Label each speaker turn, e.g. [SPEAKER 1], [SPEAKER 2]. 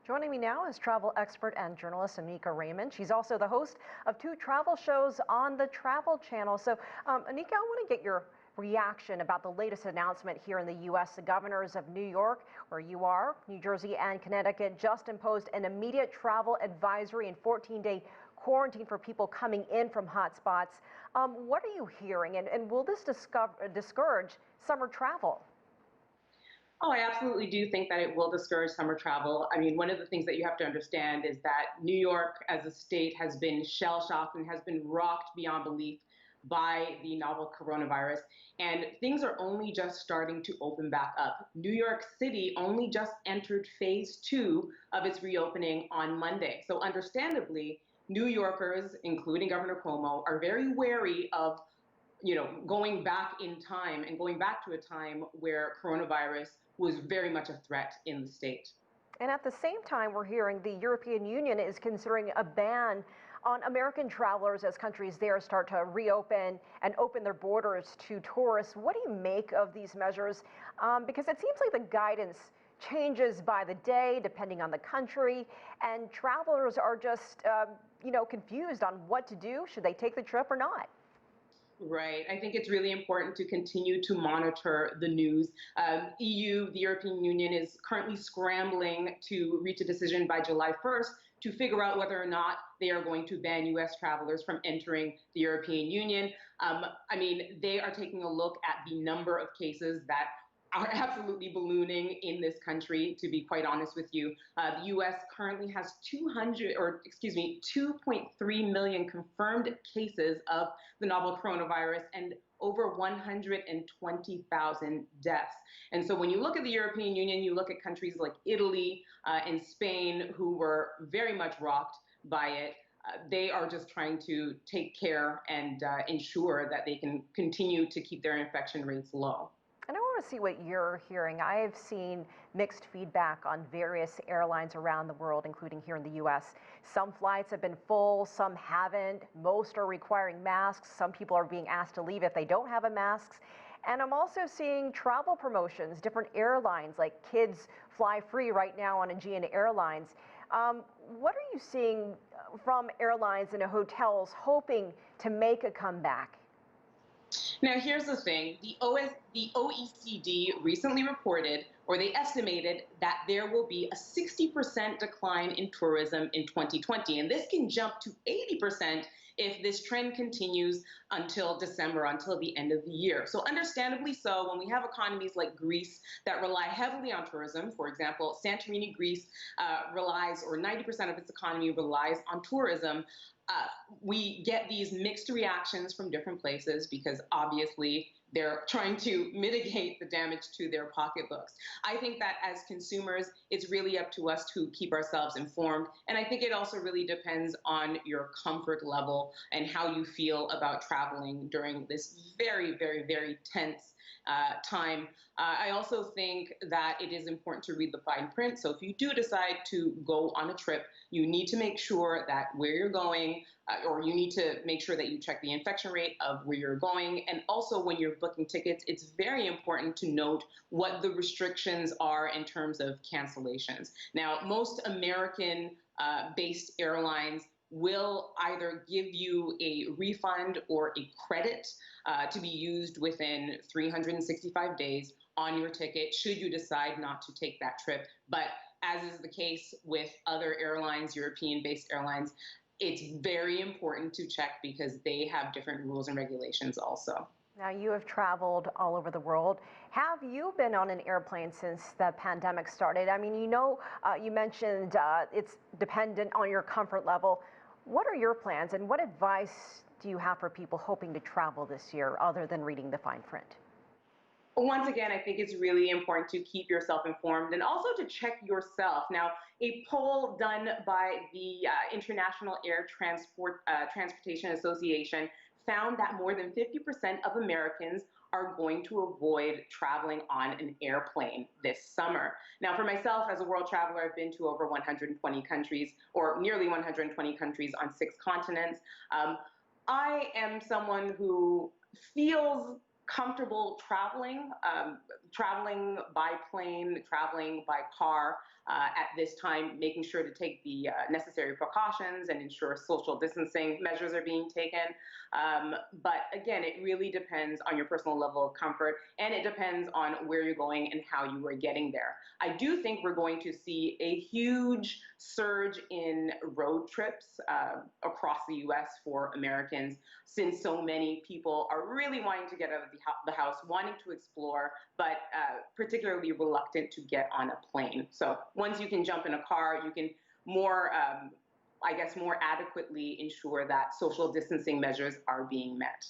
[SPEAKER 1] Joining me now is travel expert and journalist Oneika Raymond. She's also the host of 2 travel shows on the Travel Channel. So, Oneika, I want to get your reaction about the latest announcement here in the U.S. The governors of New York, where you are, New Jersey and Connecticut, just imposed an immediate travel advisory and 14-day quarantine for people coming in from hotspots. What are you hearing, and will this discourage summer travel?
[SPEAKER 2] Oh, I absolutely do think that it will discourage summer travel. I mean, one of the things that you have to understand is that New York as a state has been shell-shocked and has been rocked beyond belief by the novel coronavirus. And things are only just starting to open back up. New York City only just entered phase 2 of its reopening on Monday. So understandably, New Yorkers, including Governor Cuomo, are very wary of going back in time and going back to a time where coronavirus was very much a threat in the state.
[SPEAKER 1] And at the same time, we're hearing the European Union is considering a ban on American travelers as countries there start to reopen and open their borders to tourists. What do you make of these measures? Because it seems like the guidance changes by the day, depending on the country, and travelers are just, confused on what to do. Should they take the trip or not?
[SPEAKER 2] Right. I think it's really important to continue to monitor the news. The European Union, is currently scrambling to reach a decision by July 1st to figure out whether or not they are going to ban U.S. travelers from entering the European Union. They are taking a look at the number of cases that are absolutely ballooning in this country, to be quite honest with you. The U.S. currently has 2.3 million confirmed cases of the novel coronavirus and over 120,000 deaths. And so when you look at the European Union, you look at countries like Italy and Spain, who were very much rocked by it. They are just trying to take care and ensure that they can continue to keep their infection rates low.
[SPEAKER 1] And I want to see what you're hearing. I have seen mixed feedback on various airlines around the world, including here in the U.S. Some flights have been full, some haven't. Most are requiring masks. Some people are being asked to leave if they don't have a mask. And I'm also seeing travel promotions, different airlines, like Kids Fly Free right now on Aegean Airlines. What are you seeing from airlines and hotels hoping to make a comeback?
[SPEAKER 2] Now, here's the thing. The OECD recently reported, or they estimated, that there will be a 60% decline in tourism in 2020. And this can jump to 80% if this trend continues until December, until the end of the year. So understandably so, when we have economies like Greece that rely heavily on tourism, for example, Santorini, Greece relies, or 90% of its economy relies on tourism. We get these mixed reactions from different places because obviously they're trying to mitigate the damage to their pocketbooks. I think that as consumers, it's really up to us to keep ourselves informed. And I think it also really depends on your comfort level and how you feel about traveling during this very, very, very tense time. I also think that it is important to read the fine print. So if you do decide to go on a trip, you need to make sure that where you're going, or you need to make sure that you check the infection rate of where you're going. And also when you're booking tickets, it's very important to note what the restrictions are in terms of cancellations. Now, most American-based airlines will either give you a refund or a credit to be used within 365 days on your ticket, should you decide not to take that trip. But as is the case with other airlines, European-based airlines, it's very important to check because they have different rules and regulations also.
[SPEAKER 1] Now, you have traveled all over the world. Have you been on an airplane since the pandemic started? I mean, you mentioned it's dependent on your comfort level. What are your plans and what advice do you have for people hoping to travel this year other than reading the fine print?
[SPEAKER 2] Once again, I think it's really important to keep yourself informed and also to check yourself. Now, a poll done by the International Air Transportation Association found that more than 50% of Americans are going to avoid traveling on an airplane this summer. Now, for myself, as a world traveler, I've been to over 120 countries, or nearly 120 countries on 6 continents. I am someone who feels comfortable traveling by plane, traveling by car. at this time, making sure to take the necessary precautions and ensure social distancing measures are being taken. But again, it really depends on your personal level of comfort, and it depends on where you're going and how you are getting there. I do think we're going to see a huge surge in road trips across the US for Americans, since so many people are really wanting to get out of the house, wanting to explore, but particularly reluctant to get on a plane. So once you can jump in a car, you can more I guess, more adequately ensure that social distancing measures are being met.